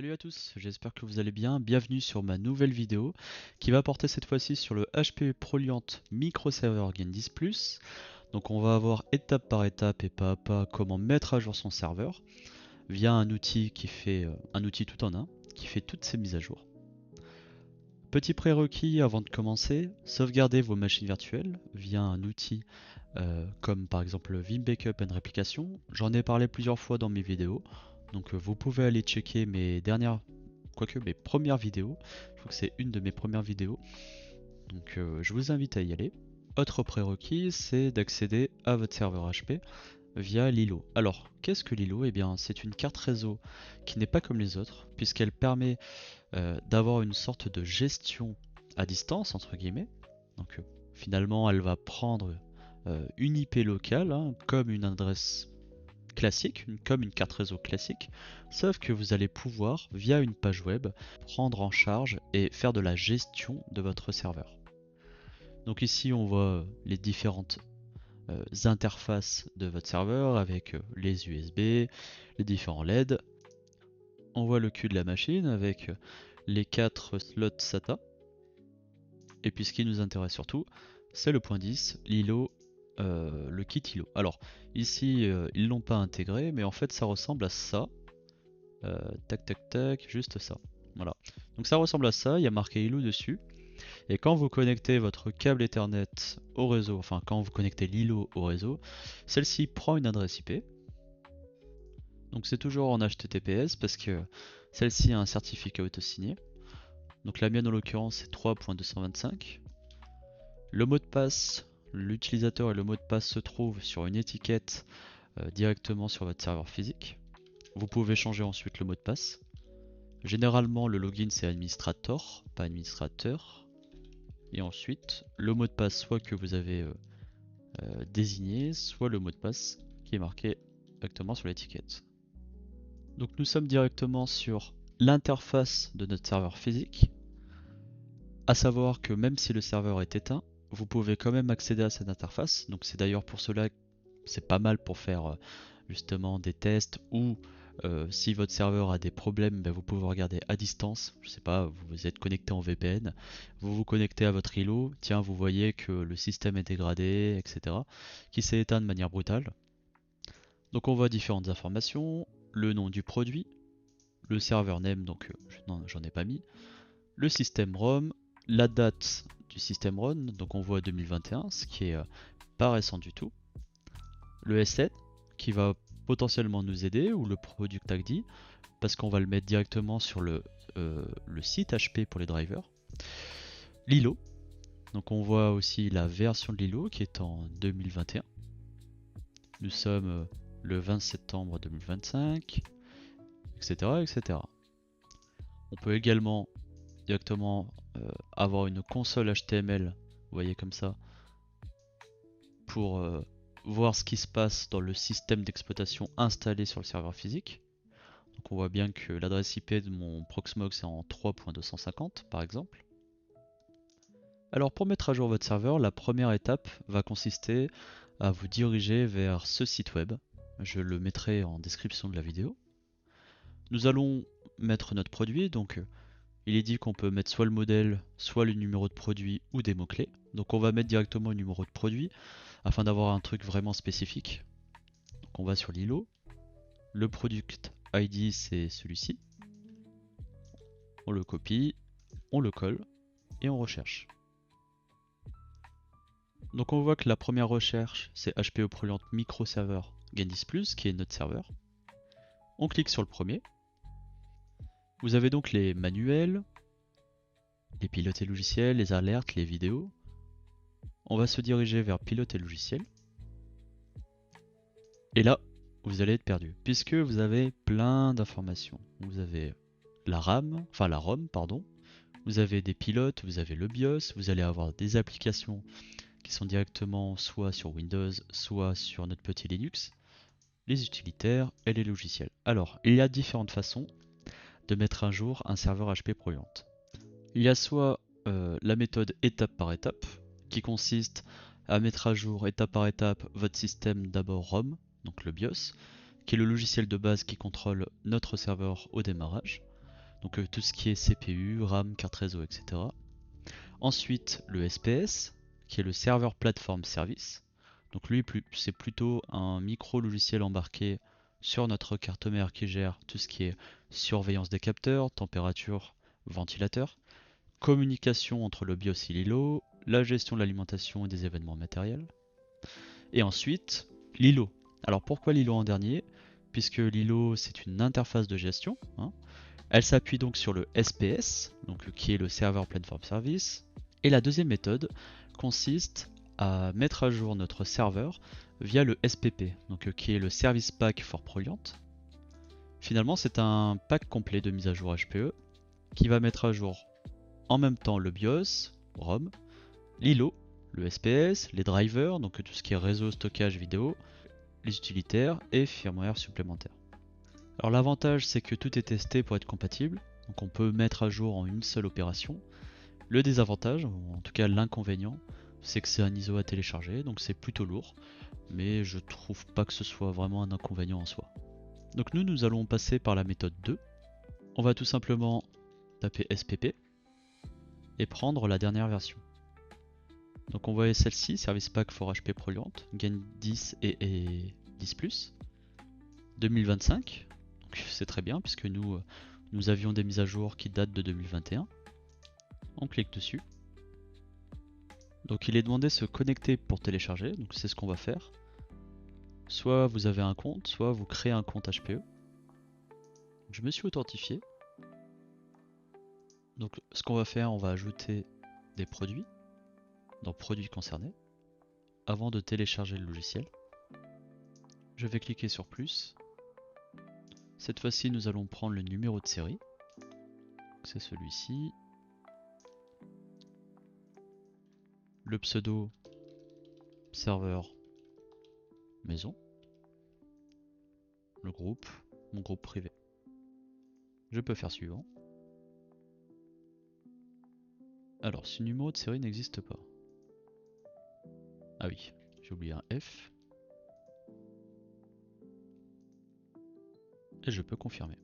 Salut à tous, j'espère que vous allez bien. Bienvenue sur ma nouvelle vidéo qui va porter cette fois-ci sur le HP Proliant Microserver Gen 10+. Donc on va voir étape par étape et pas à pas comment mettre à jour son serveur via un outil qui fait un outil tout en un qui fait toutes ces mises à jour. Petit prérequis avant de commencer, sauvegardez vos machines virtuelles via un outil comme par exemple Vim Backup and Replication. J'en ai parlé plusieurs fois dans mes vidéos, donc vous pouvez aller checker mes premières vidéos. Je crois que c'est une de mes premières vidéos, donc je vous invite à y aller. Autre prérequis, c'est d'accéder à votre serveur HP via Lilo. Alors, qu'est-ce que Lilo? Eh bien, c'est une carte réseau qui n'est pas comme les autres, puisqu'elle permet d'avoir une sorte de gestion à distance, entre guillemets. Donc, finalement, elle va prendre une IP locale, hein, comme une adresse classique, comme une carte réseau classique, sauf que vous allez pouvoir, via une page web, prendre en charge et faire de la gestion de votre serveur. Donc ici, on voit les différentes interfaces de votre serveur avec les USB, les différents LED. On voit le cul de la machine avec les 4 slots SATA. Et puis ce qui nous intéresse surtout, c'est le point 10, l'ILO, le kit ILO. Alors ici, ils l'ont pas intégré, mais en fait ça ressemble à ça. Tac tac tac, juste ça. Voilà. Donc ça ressemble à ça, il y a marqué ILO dessus. Et quand vous connectez votre câble Ethernet au réseau, enfin quand vous connectez l'ILO au réseau, celle-ci prend une adresse IP. Donc c'est toujours en HTTPS parce que celle-ci a un certificat auto-signé. Donc la mienne en l'occurrence c'est 3.225. Le mot de passe, l'utilisateur et le mot de passe se trouvent sur une étiquette directement sur votre serveur physique. Vous pouvez changer ensuite le mot de passe. Généralement le login c'est administrator, pas administrateur. Et ensuite le mot de passe soit que vous avez désigné, soit le mot de passe qui est marqué directement sur l'étiquette. Donc nous sommes directement sur l'interface de notre serveur physique. À savoir que même si le serveur est éteint, vous pouvez quand même accéder à cette interface. Donc c'est d'ailleurs pour cela que c'est pas mal pour faire justement des tests ou si votre serveur a des problèmes, ben vous pouvez regarder à distance. Je sais pas, vous êtes connecté en VPN, vous vous connectez à votre îlot, tiens, vous voyez que le système est dégradé, etc., qui s'est éteint de manière brutale. Donc on voit différentes informations, le nom du produit, le serveur name, donc j'en ai pas mis, le système ROM, la date du système ROM, donc on voit 2021, ce qui est pas récent du tout, le SN qui va potentiellement nous aider, ou le Product ID, parce qu'on va le mettre directement sur le site HP pour les drivers, l'ILO, donc on voit aussi la version de l'ILO qui est en 2021, nous sommes le 20 septembre 2025, etc., etc. On peut également directement avoir une console HTML, vous voyez comme ça, pour voir ce qui se passe dans le système d'exploitation installé sur le serveur physique. Donc on voit bien que l'adresse IP de mon Proxmox est en 3.250 par exemple. Alors pour mettre à jour votre serveur, la première étape va consister à vous diriger vers ce site web. Je le mettrai en description de la vidéo. Nous allons mettre notre produit, donc il est dit qu'on peut mettre soit le modèle, soit le numéro de produit ou des mots-clés. Donc on va mettre directement le numéro de produit afin d'avoir un truc vraiment spécifique. Donc on va sur l'ILO. Le product ID c'est celui-ci. On le copie, on le colle et on recherche. Donc on voit que la première recherche c'est HPE Proliant Microserver Gen 10+, qui est notre serveur. On clique sur le premier. Vous avez donc les manuels, les pilotes et logiciels, les alertes, les vidéos. On va se diriger vers pilote et logiciels. Et là, vous allez être perdu, puisque vous avez plein d'informations. Vous avez la RAM, enfin la ROM, pardon. Vous avez des pilotes, vous avez le BIOS, vous allez avoir des applications qui sont directement soit sur Windows, soit sur notre petit Linux, les utilitaires et les logiciels. Alors, il y a différentes façons de mettre à jour un serveur HP Proliant. Il y a soit la méthode étape par étape, qui consiste à mettre à jour étape par étape votre système d'abord ROM, donc le BIOS, qui est le logiciel de base qui contrôle notre serveur au démarrage. Donc tout ce qui est CPU, RAM, carte réseau, etc. Ensuite, le SPS, qui est le Server Platform Service. Donc lui, c'est plutôt un micro-logiciel embarqué sur notre carte mère qui gère tout ce qui est surveillance des capteurs, température, ventilateur, communication entre le BIOS et l'ILO, la gestion de l'alimentation et des événements matériels. Et ensuite, l'ILO. Alors pourquoi l'ILO en dernier? Puisque l'ILO, c'est une interface de gestion. Elle s'appuie donc sur le SPS, donc, qui est le Server Platform Service. Et la deuxième méthode consiste à mettre à jour notre serveur via le SPP, donc, qui est le Service Pack for Proliant. Finalement, c'est un pack complet de mise à jour HPE qui va mettre à jour en même temps le BIOS, ROM, l'ILO, le SPS, les drivers, donc tout ce qui est réseau, stockage, vidéo, les utilitaires et firmware supplémentaires. Alors l'avantage, c'est que tout est testé pour être compatible, donc on peut mettre à jour en une seule opération. Le désavantage, ou en tout cas l'inconvénient, c'est que c'est un ISO à télécharger, donc c'est plutôt lourd, mais je trouve pas que ce soit vraiment un inconvénient en soi. Donc nous allons passer par la méthode 2. On va tout simplement taper SPP et prendre la dernière version. Donc on voit celle-ci, Service Pack for HP Proliant, Gain 10 et 10+, 2025. C'est très bien puisque nous avions des mises à jour qui datent de 2021. On clique dessus. Donc il est demandé de se connecter pour télécharger, donc c'est ce qu'on va faire. Soit vous avez un compte, soit vous créez un compte HPE. Je me suis authentifié. Donc ce qu'on va faire, on va ajouter des produits dans produits concernés avant de télécharger le logiciel. Je vais cliquer sur plus. Cette fois-ci, nous allons prendre le numéro de série. C'est celui-ci. Le pseudo serveur maison. Le groupe, mon groupe privé. Je peux faire suivant. Alors, ce numéro de série n'existe pas. Ah oui, j'ai oublié un F. Et je peux confirmer.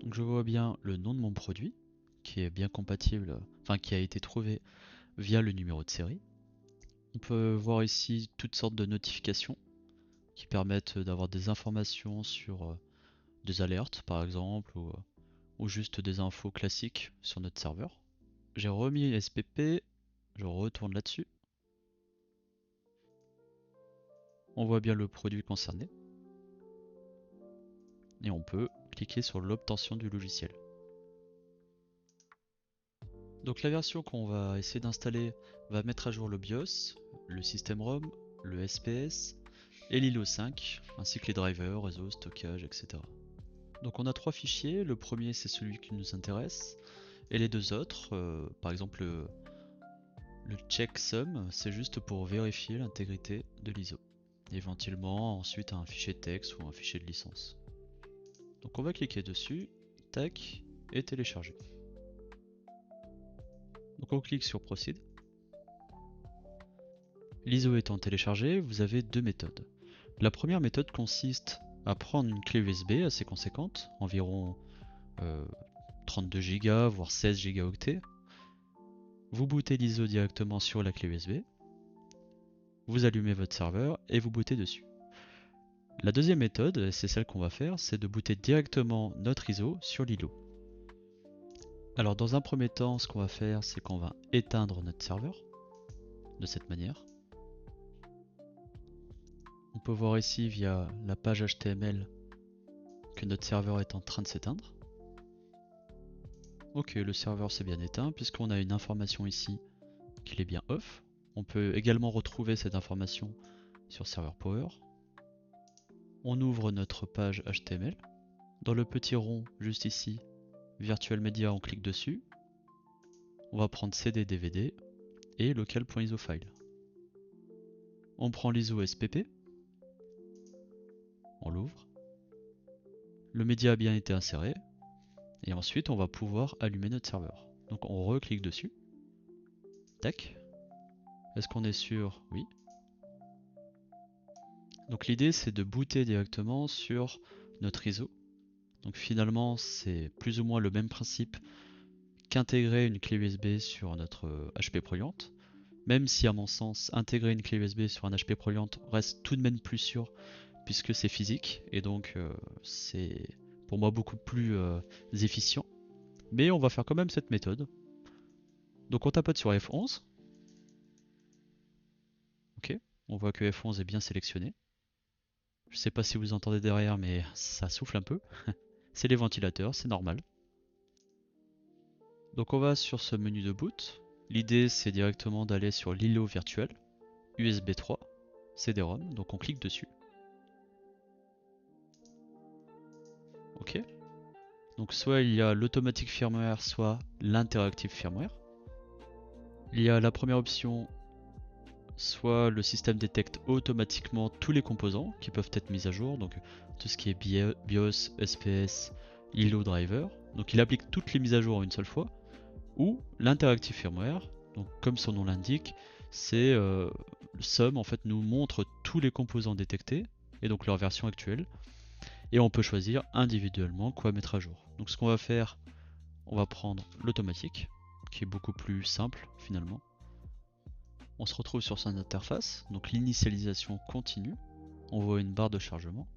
Donc je vois bien le nom de mon produit, qui est bien compatible, enfin qui a été trouvé via le numéro de série. On peut voir ici toutes sortes de notifications qui permettent d'avoir des informations sur des alertes par exemple, ou juste des infos classiques sur notre serveur. J'ai remis SPP, je retourne là-dessus. On voit bien le produit concerné. Et on peut cliquer sur l'obtention du logiciel. Donc la version qu'on va essayer d'installer va mettre à jour le BIOS, le système ROM, le SPS et l'ILO 5, ainsi que les drivers, réseau, stockage, etc. Donc on a 3 fichiers, le premier c'est celui qui nous intéresse, et les deux autres, par exemple le checksum, c'est juste pour vérifier l'intégrité de l'ISO. Éventuellement ensuite un fichier de texte ou un fichier de licence. Donc on va cliquer dessus, tac, et télécharger. Donc on clique sur Proceed. L'ISO étant téléchargé, vous avez deux méthodes. La première méthode consiste à prendre une clé USB assez conséquente, environ 32 Go, voire 16 Go. Vous bootez l'ISO directement sur la clé USB, vous allumez votre serveur et vous bootez dessus. La deuxième méthode, c'est celle qu'on va faire, c'est de booter directement notre ISO sur l'ILO. Alors dans un premier temps, ce qu'on va faire, c'est qu'on va éteindre notre serveur, de cette manière. On peut voir ici via la page HTML que notre serveur est en train de s'éteindre. Ok, le serveur s'est bien éteint puisqu'on a une information ici qu'il est bien off. On peut également retrouver cette information sur Server Power. On ouvre notre page HTML. Dans le petit rond juste ici, Virtual Media, on clique dessus. On va prendre CD DVD et local.iso file. On prend l'ISO SPP. On l'ouvre. Le média a bien été inséré. Et ensuite, on va pouvoir allumer notre serveur. Donc on reclique dessus. Tac. Est-ce qu'on est sûr? Oui. Donc l'idée c'est de booter directement sur notre ISO. Donc finalement c'est plus ou moins le même principe qu'intégrer une clé USB sur notre HP ProLiant. Même si à mon sens intégrer une clé USB sur un HP ProLiant reste tout de même plus sûr puisque c'est physique et donc c'est pour moi beaucoup plus efficient. Mais on va faire quand même cette méthode. Donc on tapote sur F11. Ok, on voit que F11 est bien sélectionné. Je sais pas si vous entendez derrière, mais ça souffle un peu. C'est les ventilateurs, c'est normal. Donc on va sur ce menu de boot. L'idée c'est directement d'aller sur l'îlot virtuel, USB 3, CD-ROM, donc on clique dessus. Ok. Donc soit il y a l'automatique firmware, soit l'interactive firmware. Il y a la première option, soit le système détecte automatiquement tous les composants qui peuvent être mis à jour, donc tout ce qui est BIOS, SPS, ILO driver. Donc il applique toutes les mises à jour en une seule fois. Ou l'interactive firmware, donc comme son nom l'indique, c'est SUM en fait nous montre tous les composants détectés et donc leur version actuelle. Et on peut choisir individuellement quoi mettre à jour. Donc ce qu'on va faire, on va prendre l'automatique, qui est beaucoup plus simple finalement. On se retrouve sur son interface, donc l'initialisation continue. On voit une barre de chargement.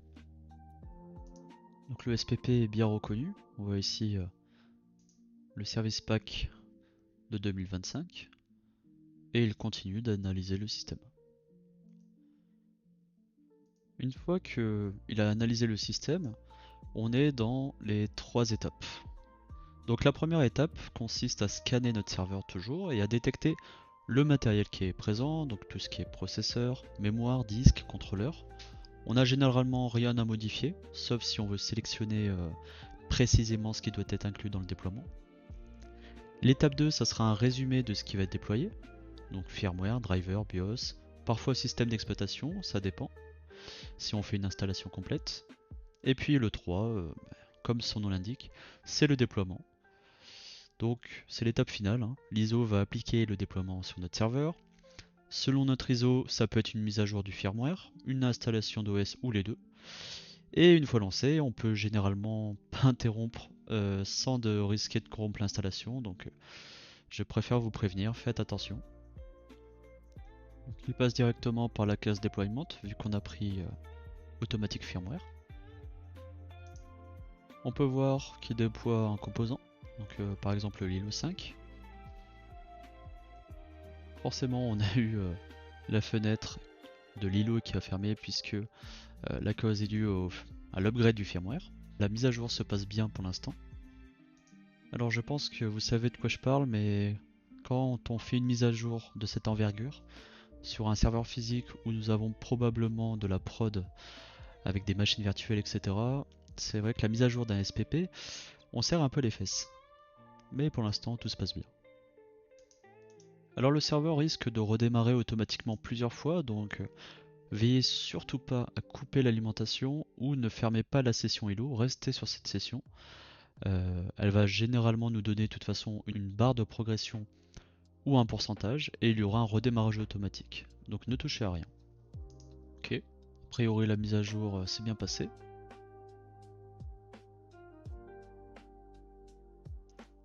Donc le SPP est bien reconnu. On voit ici le service pack de 2025. Et il continue d'analyser le système. Une fois qu'il a analysé le système, on est dans les 3 étapes. Donc la première étape consiste à scanner notre serveur toujours et à détecter le matériel qui est présent, donc tout ce qui est processeur, mémoire, disque, contrôleur. On n'a généralement rien à modifier, sauf si on veut sélectionner précisément ce qui doit être inclus dans le déploiement. L'étape 2, ça sera un résumé de ce qui va être déployé, donc firmware, driver, BIOS, parfois système d'exploitation, ça dépend, si on fait une installation complète. Et puis le 3, comme son nom l'indique, c'est le déploiement. Donc c'est l'étape finale, hein. L'ISO va appliquer le déploiement sur notre serveur. Selon notre ISO, ça peut être une mise à jour du firmware, une installation d'OS ou les deux. Et une fois lancé, on peut généralement pas interrompre sans de risquer de corrompre l'installation. Donc je préfère vous prévenir, faites attention. Donc, il passe directement par la case deployment vu qu'on a pris automatique firmware. On peut voir qu'il déploie un composant, donc par exemple l'ILO 5. Forcément on a eu la fenêtre de l'ILO qui a fermé puisque la cause est due à l'upgrade du firmware. La mise à jour se passe bien pour l'instant. Alors je pense que vous savez de quoi je parle, mais quand on fait une mise à jour de cette envergure sur un serveur physique où nous avons probablement de la prod avec des machines virtuelles, etc., c'est vrai que la mise à jour d'un SPP, on serre un peu les fesses. Mais pour l'instant, tout se passe bien. Alors le serveur risque de redémarrer automatiquement plusieurs fois, donc veillez surtout pas à couper l'alimentation ou ne fermez pas la session ILO, restez sur cette session. Elle va généralement nous donner de toute façon une barre de progression ou un pourcentage et il y aura un redémarrage automatique. Donc ne touchez à rien. Ok, a priori la mise à jour s'est bien passée.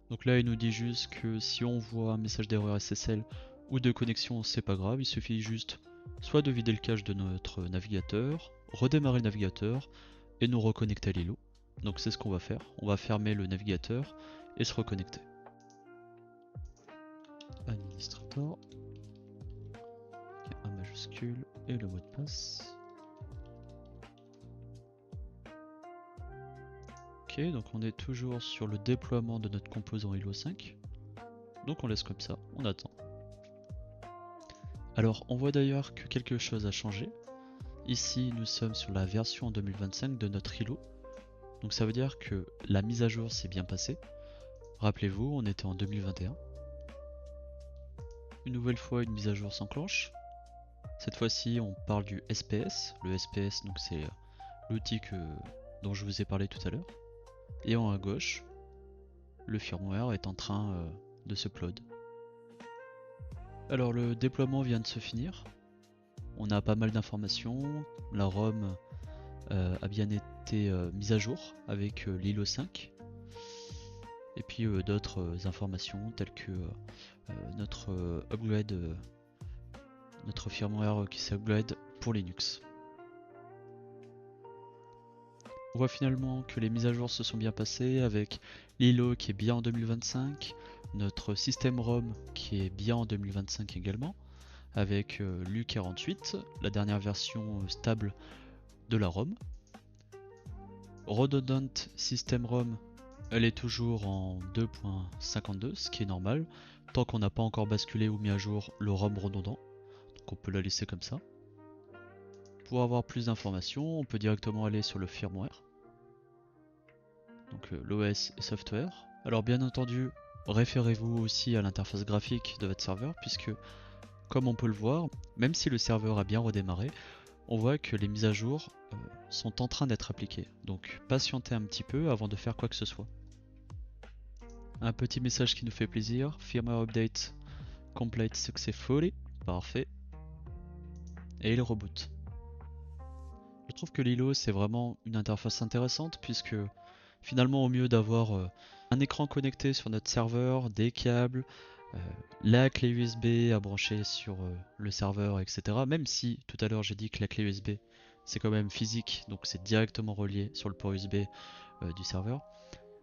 Donc là il nous dit juste que si on voit un message d'erreur SSL ou de connexion, c'est pas grave, il suffit juste soit de vider le cache de notre navigateur, redémarrer le navigateur et nous reconnecter à l'îlot. Donc c'est ce qu'on va faire, on va fermer le navigateur et se reconnecter. Administrator, un majuscule et le mot de passe. Ok, donc on est toujours sur le déploiement de notre composant ILO 5. Donc on laisse comme ça, on attend. Alors on voit d'ailleurs que quelque chose a changé. Ici nous sommes sur la version 2025 de notre ILO. Donc ça veut dire que la mise à jour s'est bien passée. Rappelez-vous, on était en 2021. Une nouvelle fois une mise à jour s'enclenche. Cette fois-ci on parle du SPS. Le SPS donc c'est l'outil dont je vous ai parlé tout à l'heure. Et en haut à gauche, le firmware est en train de se upload. Alors le déploiement vient de se finir. On a pas mal d'informations. La ROM a bien été mise à jour avec l'ILO 5. Et puis d'autres informations telles que notre upgrade, notre firmware qui s'upgrade pour Linux. On voit finalement que les mises à jour se sont bien passées avec l'ILO qui est bien en 2025, notre système ROM qui est bien en 2025 également, avec l'U48, la dernière version stable de la ROM. Redundant System ROM, elle est toujours en 2.52, ce qui est normal, tant qu'on n'a pas encore basculé ou mis à jour le ROM redondant, donc on peut la laisser comme ça. Pour avoir plus d'informations, on peut directement aller sur le firmware, donc l'OS et software. Alors bien entendu, référez-vous aussi à l'interface graphique de votre serveur, puisque comme on peut le voir, même si le serveur a bien redémarré, on voit que les mises à jour sont en train d'être appliquées. Donc patientez un petit peu avant de faire quoi que ce soit. Un petit message qui nous fait plaisir, firmware update complete successfully, parfait. Et il reboot. Je trouve que l'ILO c'est vraiment une interface intéressante puisque finalement au mieux d'avoir un écran connecté sur notre serveur, des câbles, la clé USB à brancher sur le serveur, etc. Même si tout à l'heure j'ai dit que la clé USB c'est quand même physique, donc c'est directement relié sur le port USB du serveur.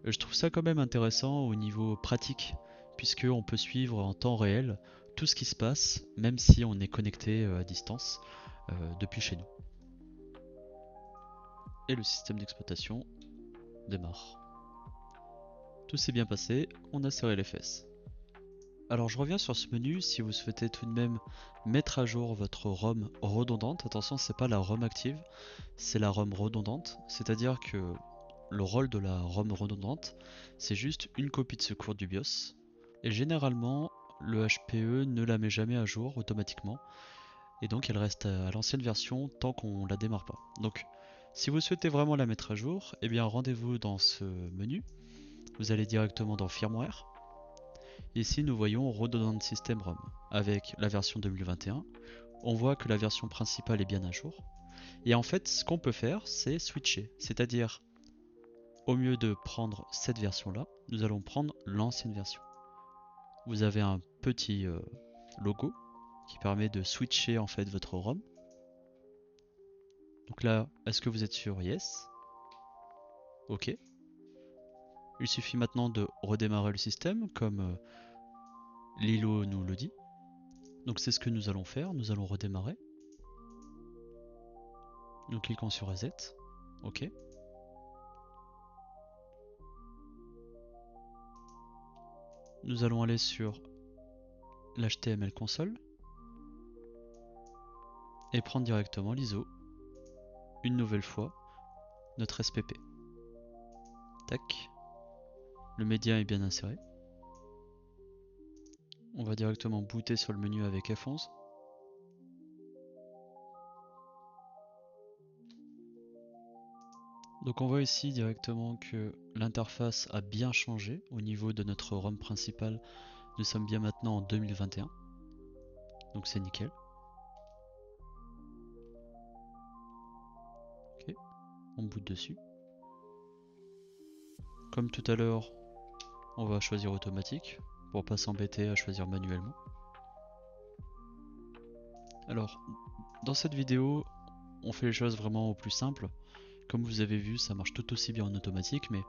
Je trouve ça quand même intéressant au niveau pratique, puisque on peut suivre en temps réel tout ce qui se passe, même si on est connecté à distance depuis chez nous. Et le système d'exploitation démarre. Tout s'est bien passé, on a serré les fesses. Alors je reviens sur ce menu si vous souhaitez tout de même mettre à jour votre ROM redondante. Attention, c'est pas la ROM active, c'est la ROM redondante, c'est-à-dire que le rôle de la ROM redondante, c'est juste une copie de secours du BIOS. Et généralement, le HPE ne la met jamais à jour automatiquement. Et donc elle reste à l'ancienne version tant qu'on la démarre pas. Donc si vous souhaitez vraiment la mettre à jour, eh bien rendez-vous dans ce menu. Vous allez directement dans Firmware. Ici nous voyons Redundant System ROM avec la version 2021. On voit que la version principale est bien à jour. Et en fait, ce qu'on peut faire, c'est switcher. C'est-à-dire, au lieu de prendre cette version-là, nous allons prendre l'ancienne version. Vous avez un petit logo qui permet de switcher en fait votre ROM. Donc là, est-ce que vous êtes sur Yes? Ok. Il suffit maintenant de redémarrer le système comme l'ILO nous le dit. Donc c'est ce que nous allons faire, nous allons redémarrer. Nous cliquons sur Reset. Ok. Nous allons aller sur l'HTML console et prendre directement l'ISO une nouvelle fois notre SPP. Tac. Le média est bien inséré. On va directement booter sur le menu avec F11. Donc on voit ici directement que l'interface a bien changé au niveau de notre ROM principal. Nous sommes bien maintenant en 2021. Donc c'est nickel. Ok, on boot dessus. Comme tout à l'heure, on va choisir automatique pour pas s'embêter à choisir manuellement. Alors, dans cette vidéo, on fait les choses vraiment au plus simple. Comme vous avez vu, ça marche tout aussi bien en automatique, mais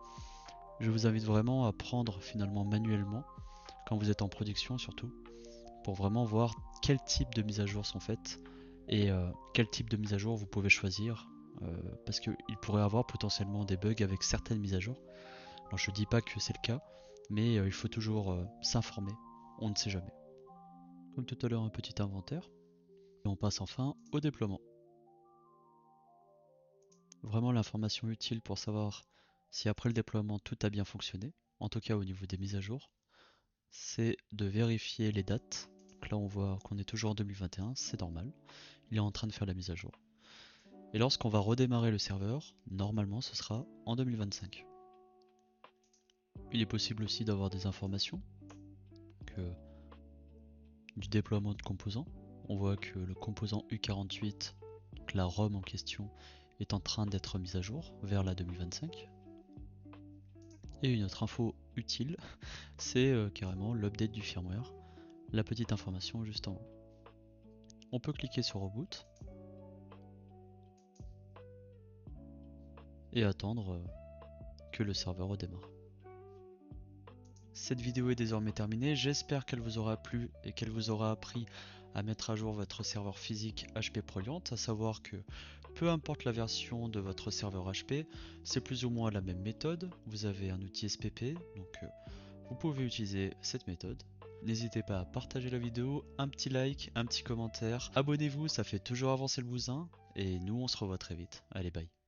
je vous invite vraiment à prendre finalement manuellement, quand vous êtes en production surtout, pour vraiment voir quel type de mise à jour sont faites et quel type de mise à jour vous pouvez choisir, parce qu'il pourrait y avoir potentiellement des bugs avec certaines mises à jour. Alors je dis pas que c'est le cas, mais il faut toujours s'informer, on ne sait jamais. Comme tout à l'heure, un petit inventaire, et on passe enfin au déploiement. Vraiment l'information utile pour savoir si après le déploiement tout a bien fonctionné, en tout cas au niveau des mises à jour, c'est de vérifier les dates. Donc là on voit qu'on est toujours en 2021, c'est normal, il est en train de faire la mise à jour. Et lorsqu'on va redémarrer le serveur, normalement ce sera en 2025. Il est possible aussi d'avoir des informations du déploiement de composants. On voit que le composant U48, donc la ROM en question, est en train d'être mise à jour vers la 2025. Et une autre info utile, c'est carrément l'update du firmware, la petite information juste en haut. On peut cliquer sur Reboot et attendre que le serveur redémarre. Cette vidéo est désormais terminée, j'espère qu'elle vous aura plu et qu'elle vous aura appris à mettre à jour votre serveur physique HP ProLiant, à savoir que peu importe la version de votre serveur HP, c'est plus ou moins la même méthode. Vous avez un outil SPP, donc vous pouvez utiliser cette méthode. N'hésitez pas à partager la vidéo, un petit like, un petit commentaire, abonnez-vous, ça fait toujours avancer le bousin, et nous on se revoit très vite. Allez, bye.